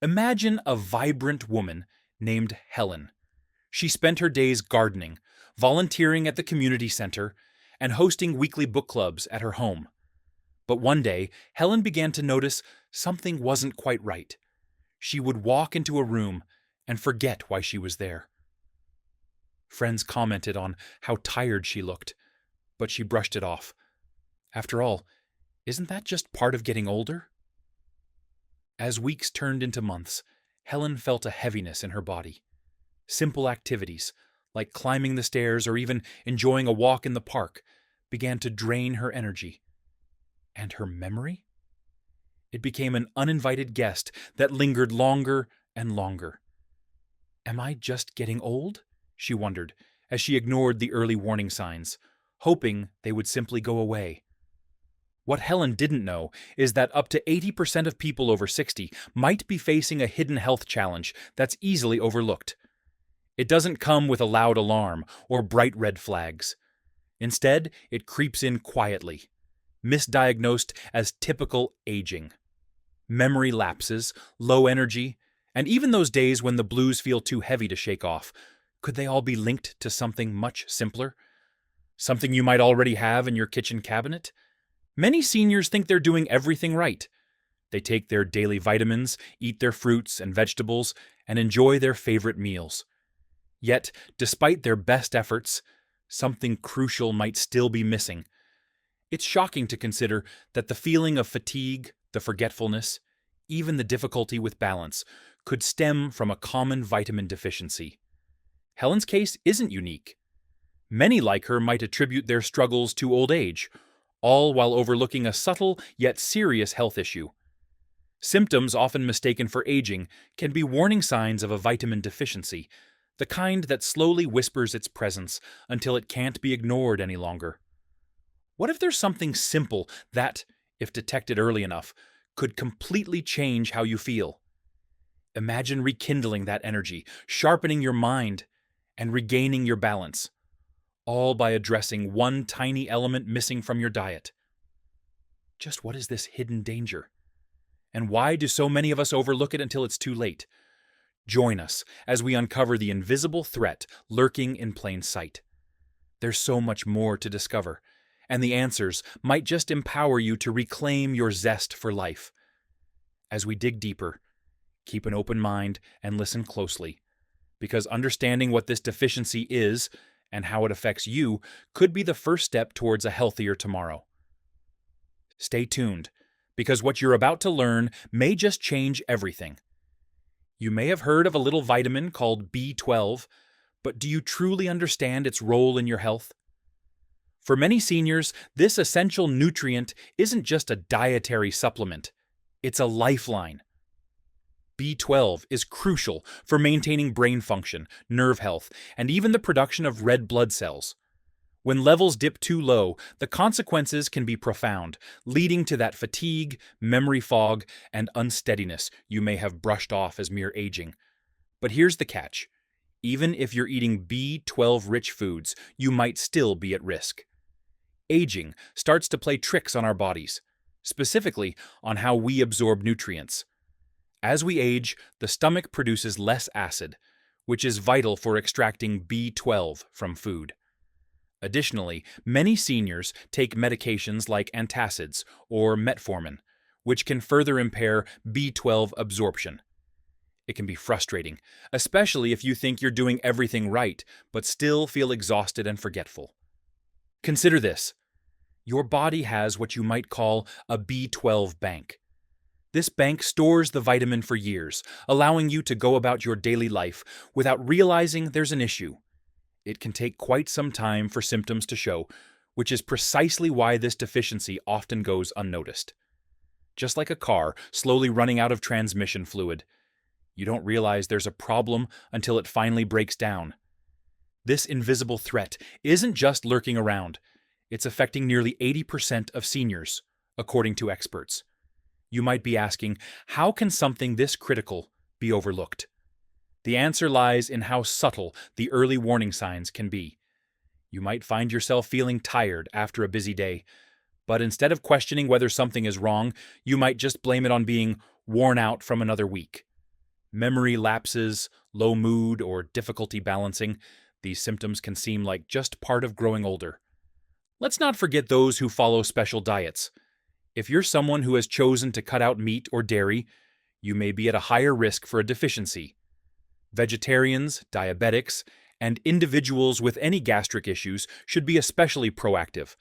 Imagine a vibrant woman named Helen. She spent her days gardening, volunteering at the community center, and hosting weekly book clubs at her home. But one day, Helen began to notice something wasn't quite right. She would walk into a room and forget why she was there. Friends commented on how tired she looked, but she brushed it off. After all, isn't that just part of getting older? As weeks turned into months, Helen felt a heaviness in her body. Simple activities, like climbing the stairs or even enjoying a walk in the park, began to drain her energy. And her memory? It became an uninvited guest that lingered longer and longer. Am I just getting old? She wondered, as she ignored the early warning signs, hoping they would simply go away. What Helen didn't know is that up to 80% of people over 60 might be facing a hidden health challenge that's easily overlooked. It doesn't come with a loud alarm or bright red flags. Instead, it creeps in quietly, misdiagnosed as typical aging. Memory lapses, low energy, and even those days when the blues feel too heavy to shake off, could they all be linked to something much simpler? Something you might already have in your kitchen cabinet? Many seniors think they're doing everything right. They take their daily vitamins, eat their fruits and vegetables, and enjoy their favorite meals. Yet, despite their best efforts, something crucial might still be missing. It's shocking to consider that the feeling of fatigue, the forgetfulness, even the difficulty with balance, could stem from a common vitamin deficiency. Helen's case isn't unique. Many like her might attribute their struggles to old age, all while overlooking a subtle yet serious health issue. Symptoms often mistaken for aging can be warning signs of a vitamin deficiency, the kind that slowly whispers its presence until it can't be ignored any longer. What if there's something simple that, if detected early enough, could completely change how you feel? Imagine rekindling that energy, sharpening your mind, and regaining your balance, all by addressing one tiny element missing from your diet. Just what is this hidden danger? And why do so many of us overlook it until it's too late? Join us as we uncover the invisible threat lurking in plain sight. There's so much more to discover, and the answers might just empower you to reclaim your zest for life. As we dig deeper, keep an open mind and listen closely, because understanding what this deficiency is and how it affects you could be the first step towards a healthier tomorrow. Stay tuned, because what you're about to learn may just change everything. You may have heard of a little vitamin called B12, but do you truly understand its role in your health? For many seniors, this essential nutrient isn't just a dietary supplement, it's a lifeline. B12 is crucial for maintaining brain function, nerve health, and even the production of red blood cells. When levels dip too low, the consequences can be profound, leading to that fatigue, memory fog, and unsteadiness you may have brushed off as mere aging. But here's the catch. Even if you're eating B12-rich foods, you might still be at risk. Aging starts to play tricks on our bodies, specifically on how we absorb nutrients. As we age, the stomach produces less acid, which is vital for extracting B12 from food. Additionally, many seniors take medications like antacids or metformin, which can further impair B12 absorption. It can be frustrating, especially if you think you're doing everything right, but still feel exhausted and forgetful. Consider this. Your body has what you might call a B12 bank. This bank stores the vitamin for years, allowing you to go about your daily life without realizing there's an issue. It can take quite some time for symptoms to show, which is precisely why this deficiency often goes unnoticed. Just like a car slowly running out of transmission fluid, you don't realize there's a problem until it finally breaks down. This invisible threat isn't just lurking around, it's affecting nearly 80% of seniors, according to experts. You might be asking, how can something this critical be overlooked? The answer lies in how subtle the early warning signs can be. You might find yourself feeling tired after a busy day, but instead of questioning whether something is wrong, you might just blame it on being worn out from another week. Memory lapses, low mood, or difficulty balancing, these symptoms can seem like just part of growing older. Let's not forget those who follow special diets. If you're someone who has chosen to cut out meat or dairy, you may be at a higher risk for a deficiency. Vegetarians, diabetics, and individuals with any gastric issues should be especially proactive,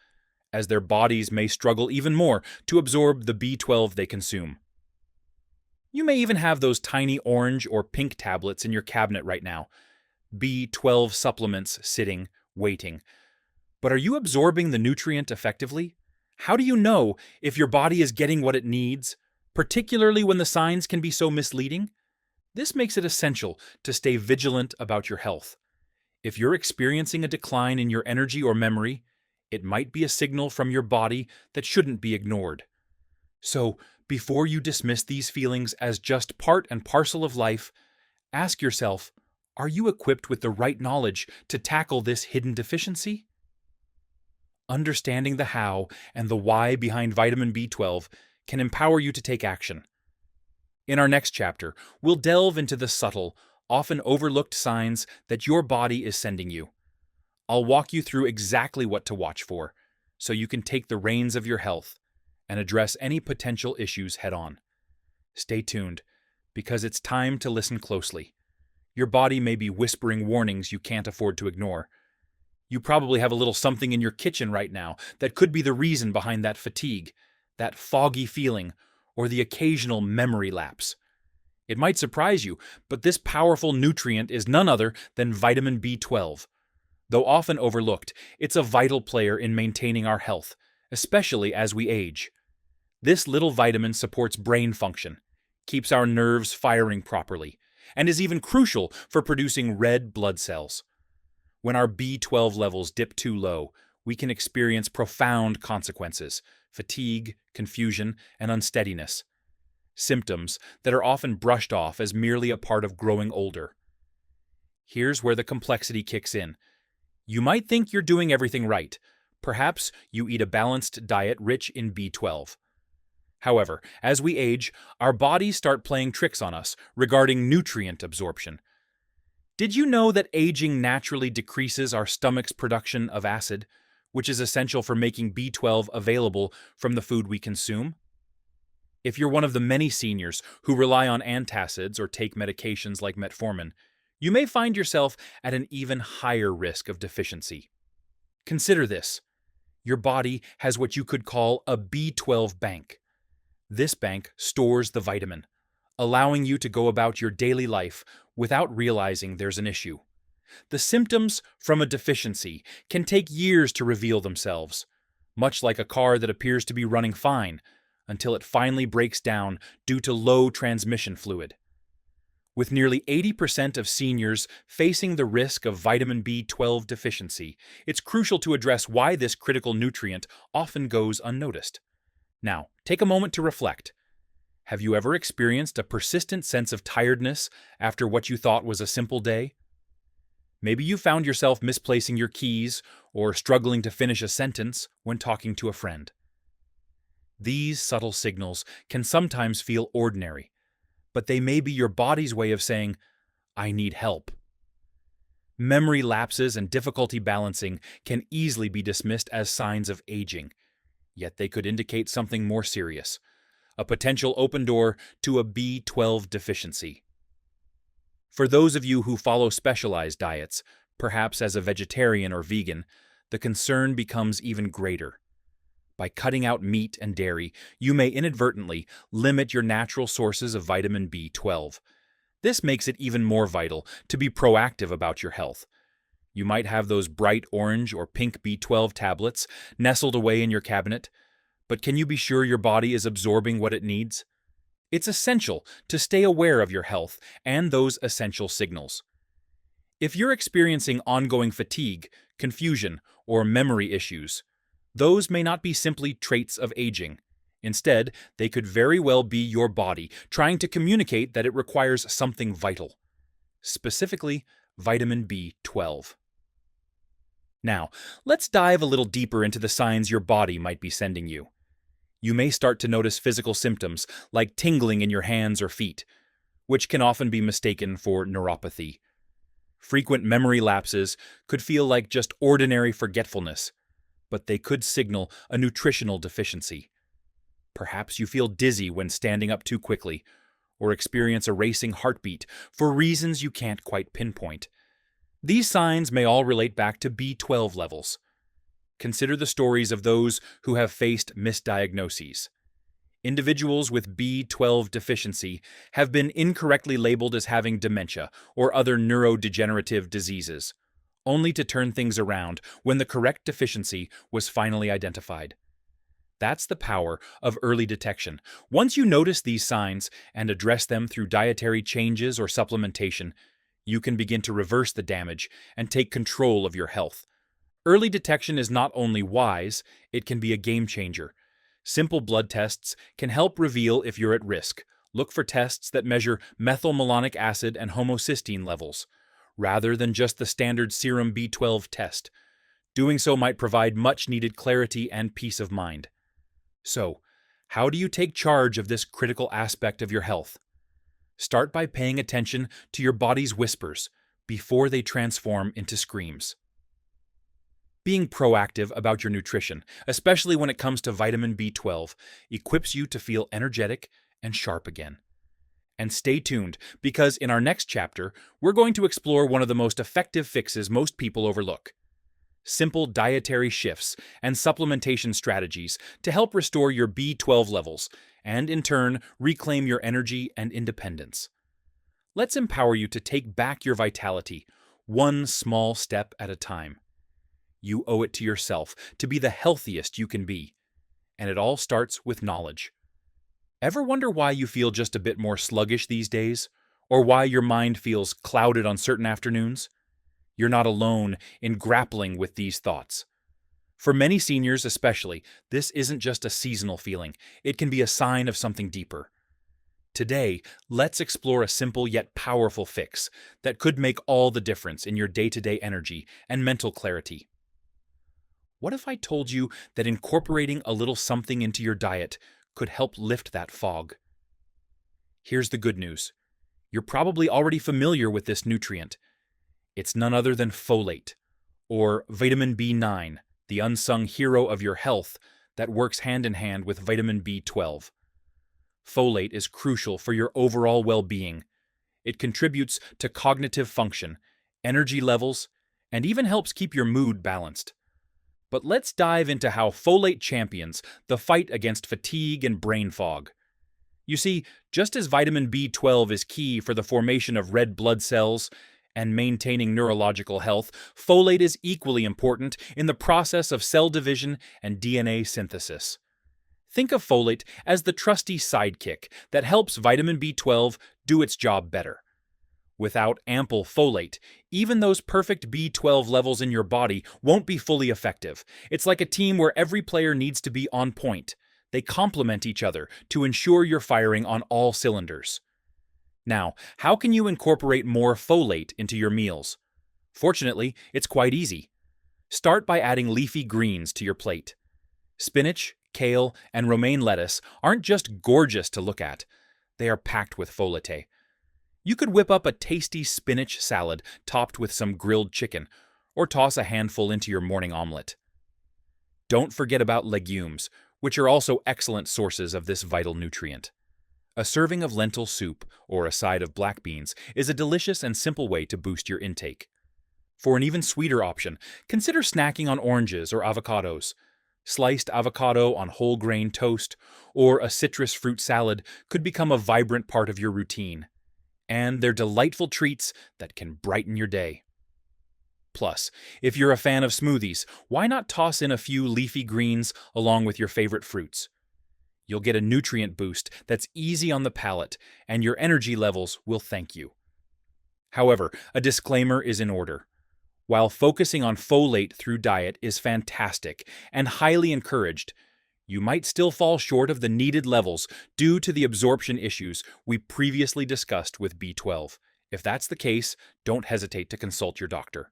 as their bodies may struggle even more to absorb the B12 they consume. You may even have those tiny orange or pink tablets in your cabinet right now, B12 supplements sitting, waiting. But are you absorbing the nutrient effectively? How do you know if your body is getting what it needs, particularly when the signs can be so misleading? This makes it essential to stay vigilant about your health. If you're experiencing a decline in your energy or memory, it might be a signal from your body that shouldn't be ignored. So, before you dismiss these feelings as just part and parcel of life, ask yourself, are you equipped with the right knowledge to tackle this hidden deficiency? Understanding the how and the why behind vitamin B12 can empower you to take action. In our next chapter, we'll delve into the subtle, often overlooked signs that your body is sending you. I'll walk you through exactly what to watch for, so you can take the reins of your health and address any potential issues head-on. Stay tuned, because it's time to listen closely. Your body may be whispering warnings you can't afford to ignore. You probably have a little something in your kitchen right now that could be the reason behind that fatigue, that foggy feeling, or the occasional memory lapse. It might surprise you, but this powerful nutrient is none other than vitamin B12. Though often overlooked, it's a vital player in maintaining our health, especially as we age. This little vitamin supports brain function, keeps our nerves firing properly, and is even crucial for producing red blood cells. When our B12 levels dip too low, we can experience profound consequences: fatigue, confusion, and unsteadiness. Symptoms that are often brushed off as merely a part of growing older. Here's where the complexity kicks in. You might think you're doing everything right. Perhaps you eat a balanced diet rich in B12. However, as we age, our bodies start playing tricks on us regarding nutrient absorption. Did you know that aging naturally decreases our stomach's production of acid, which is essential for making B12 available from the food we consume? If you're one of the many seniors who rely on antacids or take medications like metformin, you may find yourself at an even higher risk of deficiency. Consider this. Your body has what you could call a B12 bank. This bank stores the vitamin, allowing you to go about your daily life without realizing there's an issue. The symptoms from a deficiency can take years to reveal themselves, much like a car that appears to be running fine, until it finally breaks down due to low transmission fluid. With nearly 80% of seniors facing the risk of vitamin B12 deficiency, it's crucial to address why this critical nutrient often goes unnoticed. Now, take a moment to reflect. Have you ever experienced a persistent sense of tiredness after what you thought was a simple day? Maybe you found yourself misplacing your keys or struggling to finish a sentence when talking to a friend. These subtle signals can sometimes feel ordinary, but they may be your body's way of saying, "I need help." Memory lapses and difficulty balancing can easily be dismissed as signs of aging, yet they could indicate something more serious, a potential open door to a B12 deficiency. For those of you who follow specialized diets, perhaps as a vegetarian or vegan, the concern becomes even greater. By cutting out meat and dairy, you may inadvertently limit your natural sources of vitamin B12. This makes it even more vital to be proactive about your health. You might have those bright orange or pink B12 tablets nestled away in your cabinet, but can you be sure your body is absorbing what it needs? It's essential to stay aware of your health and those essential signals. If you're experiencing ongoing fatigue, confusion, or memory issues, those may not be simply traits of aging. Instead, they could very well be your body trying to communicate that it requires something vital, specifically vitamin B12. Now, let's dive a little deeper into the signs your body might be sending you. You may start to notice physical symptoms like tingling in your hands or feet, which can often be mistaken for neuropathy. Frequent memory lapses could feel like just ordinary forgetfulness, but they could signal a nutritional deficiency. Perhaps you feel dizzy when standing up too quickly, or experience a racing heartbeat for reasons you can't quite pinpoint. These signs may all relate back to B12 levels. Consider the stories of those who have faced misdiagnoses. Individuals with B12 deficiency have been incorrectly labeled as having dementia or other neurodegenerative diseases, only to turn things around when the correct deficiency was finally identified. That's the power of early detection. Once you notice these signs and address them through dietary changes or supplementation, you can begin to reverse the damage and take control of your health. Early detection is not only wise, it can be a game changer. Simple blood tests can help reveal if you're at risk. Look for tests that measure methylmalonic acid and homocysteine levels, rather than just the standard serum B12 test. Doing so might provide much-needed clarity and peace of mind. So, how do you take charge of this critical aspect of your health? Start by paying attention to your body's whispers before they transform into screams. Being proactive about your nutrition, especially when it comes to vitamin B12, equips you to feel energetic and sharp again. And stay tuned, because in our next chapter, we're going to explore one of the most effective fixes most people overlook: simple dietary shifts and supplementation strategies to help restore your B12 levels and, in turn, reclaim your energy and independence. Let's empower you to take back your vitality, one small step at a time. You owe it to yourself to be the healthiest you can be, and it all starts with knowledge. Ever wonder why you feel just a bit more sluggish these days, or why your mind feels clouded on certain afternoons? You're not alone in grappling with these thoughts. For many seniors especially, this isn't just a seasonal feeling. It can be a sign of something deeper. Today, let's explore a simple yet powerful fix that could make all the difference in your day-to-day energy and mental clarity. What if I told you that incorporating a little something into your diet could help lift that fog? Here's the good news. You're probably already familiar with this nutrient. It's none other than folate, or vitamin B9, the unsung hero of your health that works hand in hand with vitamin B12. Folate is crucial for your overall well-being. It contributes to cognitive function, energy levels, and even helps keep your mood balanced. But let's dive into how folate champions the fight against fatigue and brain fog. You see, just as vitamin B12 is key for the formation of red blood cells and maintaining neurological health, folate is equally important in the process of cell division and DNA synthesis. Think of folate as the trusty sidekick that helps vitamin B12 do its job better. Without ample folate, even those perfect B12 levels in your body won't be fully effective. It's like a team where every player needs to be on point. They complement each other to ensure you're firing on all cylinders. Now, how can you incorporate more folate into your meals? Fortunately, it's quite easy. Start by adding leafy greens to your plate. Spinach, kale, and romaine lettuce aren't just gorgeous to look at. They are packed with folate. You could whip up a tasty spinach salad topped with some grilled chicken, or toss a handful into your morning omelet. Don't forget about legumes, which are also excellent sources of this vital nutrient. A serving of lentil soup or a side of black beans is a delicious and simple way to boost your intake. For an even sweeter option, consider snacking on oranges or avocados. Sliced avocado on whole grain toast or a citrus fruit salad could become a vibrant part of your routine. And they're delightful treats that can brighten your day. Plus, if you're a fan of smoothies, why not toss in a few leafy greens along with your favorite fruits? You'll get a nutrient boost that's easy on the palate, and your energy levels will thank you. However, a disclaimer is in order. While focusing on folate through diet is fantastic and highly encouraged, you might still fall short of the needed levels due to the absorption issues we previously discussed with B12. If that's the case, don't hesitate to consult your doctor.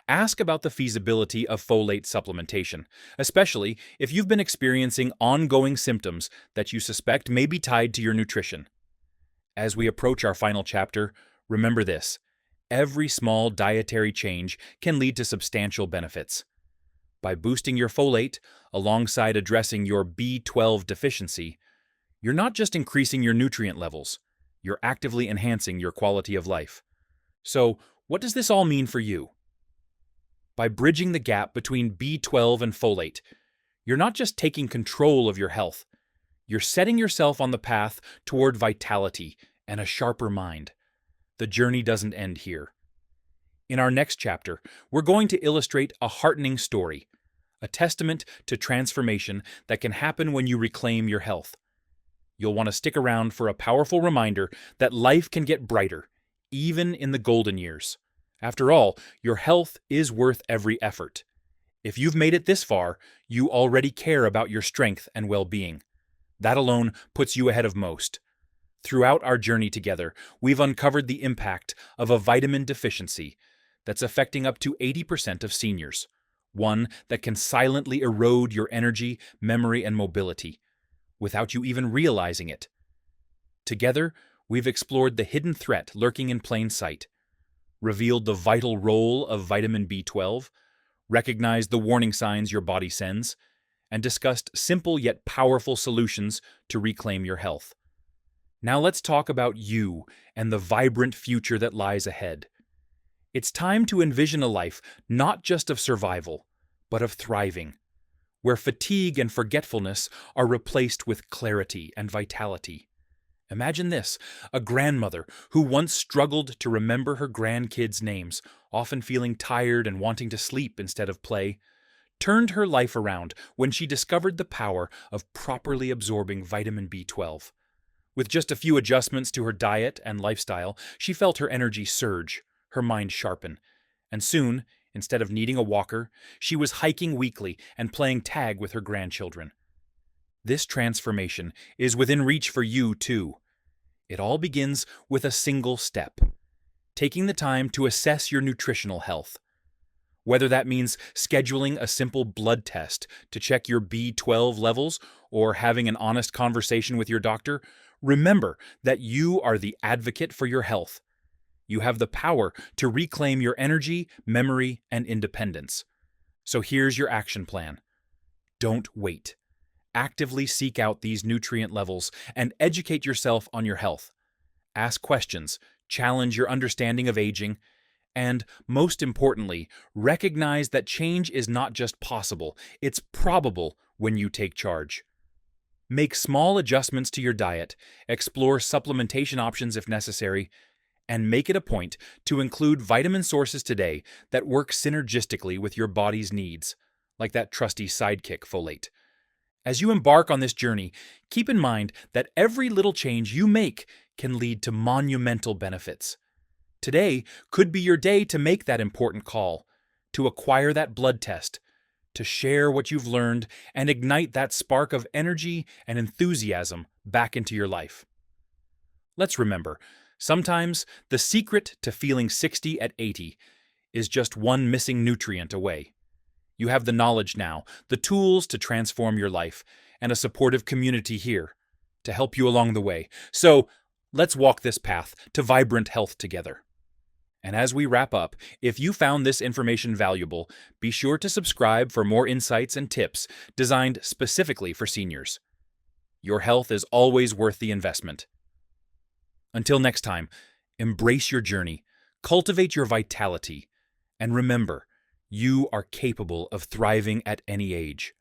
Ask about the feasibility of folate supplementation, especially if you've been experiencing ongoing symptoms that you suspect may be tied to your nutrition. As we approach our final chapter, remember this: every small dietary change can lead to substantial benefits. By boosting your folate alongside addressing your B12 deficiency, you're not just increasing your nutrient levels, you're actively enhancing your quality of life. So, what does this all mean for you? By bridging the gap between B12 and folate, you're not just taking control of your health, you're setting yourself on the path toward vitality and a sharper mind. The journey doesn't end here. In our next chapter, we're going to illustrate a heartening story, a testament to transformation that can happen when you reclaim your health. You'll want to stick around for a powerful reminder that life can get brighter, even in the golden years. After all, your health is worth every effort. If you've made it this far, you already care about your strength and well-being. That alone puts you ahead of most. Throughout our journey together, we've uncovered the impact of a vitamin deficiency that's affecting up to 80% of seniors, one that can silently erode your energy, memory, and mobility, without you even realizing it. Together, we've explored the hidden threat lurking in plain sight, revealed the vital role of vitamin B12, recognized the warning signs your body sends, and discussed simple yet powerful solutions to reclaim your health. Now let's talk about you and the vibrant future that lies ahead. It's time to envision a life not just of survival, but of thriving, where fatigue and forgetfulness are replaced with clarity and vitality. Imagine this: a grandmother who once struggled to remember her grandkids' names, often feeling tired and wanting to sleep instead of play, turned her life around when she discovered the power of properly absorbing vitamin B12. With just a few adjustments to her diet and lifestyle, she felt her energy surge, her mind sharpen, and soon, instead of needing a walker, she was hiking weekly and playing tag with her grandchildren. This transformation is within reach for you, too. It all begins with a single step: taking the time to assess your nutritional health. Whether that means scheduling a simple blood test to check your B12 levels or having an honest conversation with your doctor, remember that you are the advocate for your health. You have the power to reclaim your energy, memory, and independence. So here's your action plan. Don't wait. Actively seek out these nutrient levels and educate yourself on your health. Ask questions, challenge your understanding of aging, and, most importantly, recognize that change is not just possible, it's probable when you take charge. Make small adjustments to your diet, explore supplementation options if necessary, and make it a point to include vitamin sources today that work synergistically with your body's needs, like that trusty sidekick folate. As you embark on this journey, keep in mind that every little change you make can lead to monumental benefits. Today could be your day to make that important call, to acquire that blood test, to share what you've learned and ignite that spark of energy and enthusiasm back into your life. Let's remember, sometimes the secret to feeling 60 at 80 is just one missing nutrient away. You have the knowledge now, the tools to transform your life, and a supportive community here to help you along the way. So let's walk this path to vibrant health together. And as we wrap up, if you found this information valuable, be sure to subscribe for more insights and tips designed specifically for seniors. Your health is always worth the investment. Until next time, embrace your journey, cultivate your vitality, and remember, you are capable of thriving at any age.